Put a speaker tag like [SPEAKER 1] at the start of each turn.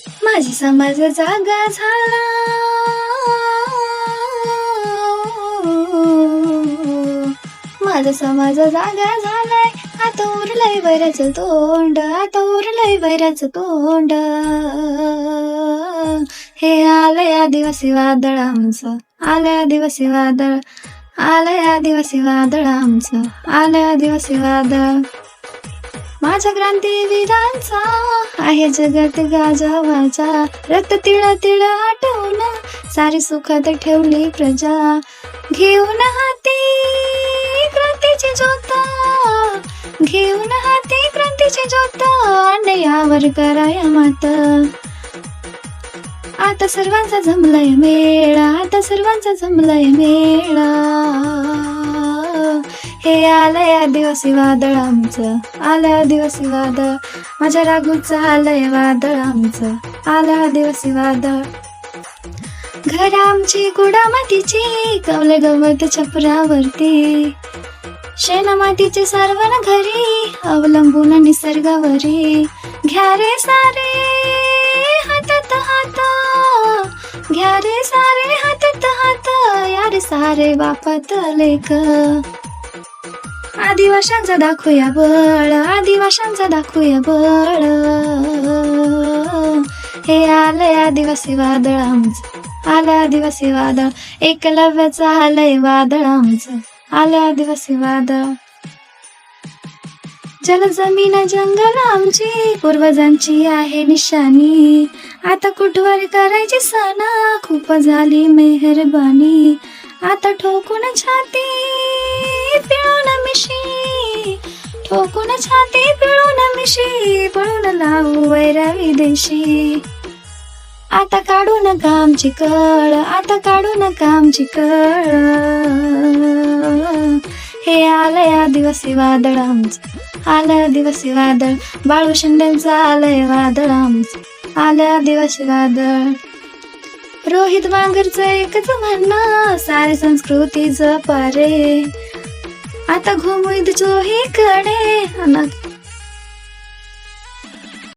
[SPEAKER 1] माझी समाज जागा झाला, माझा समाज जागा झालाय. आता उरलंय वैराचं तोंड, आता उरलंय वैराचं तोंड. हे आलंय आदिवासी वादळ आमचं, आलंय आदिवासी वादळ, आलंय आदिवासी वादळ आमचं, आलंय आदिवासी वादळ. माझ्या क्रांतीवीरांचा आहे जगत गाजवाचा, रक्त तिळा तिळा आटवून सारी सुखात ठेवली प्रजा. घेऊन हाती क्रांतीची ज्योत, घेऊन हाती क्रांतीची ज्योत, अन्यायावर कराया मात. आता सर्वांचा जमलाय मेळा, आता सर्वांचा जमलाय मेळा. हे आलंय आदिवासी वादळ आमचं, आलंय आदिवासी वादळ. माझ्या राघूचं आलंय वादळ आमचं, आलंय आदिवासी वादळ. घर आमची कुडा मातीची, कवले गवत छपरावरती, शेणा मातीचे सारवण घरी, अवलंबून निसर्गावरी. घ्या रे सारे हातात हात, घ्या रे सारे हातात हात, या रे सारे बापात लेक. आदिवाशांचा दाखवूया बळ, आदिवाशांचा दाखवूया बळ. हे आलंय आदिवासी वादळ आमचं, आलंय आदिवासी वादळ. एकलव्याचं आलंय वादळ आमचं, आलंय आदिवासी वादळ. जल जमीन जंगल आमची पूर्वजांची आहे निशाणी. आता कुठवर करायची सणा, खूप झाली मेहरबानी. आता ठोकून छाती पिळून मिशी, ठोकून छाती पिळून मिशी, पळून लावू वैरावी देशी. आता काढू नका आमची कळ, आता काढू नका आमची कळ. हे आलंय आदिवासी वादळ आमचं, आलंय आदिवासी वादळ. बाळू शिंदेचं आलंय वादळ आमचं, आलंय आदिवासी वादळ. रोहित वांगरचं एकच म्हणणं, सारे संस्कृती जपा रे. आता घुमू चोहीकडे,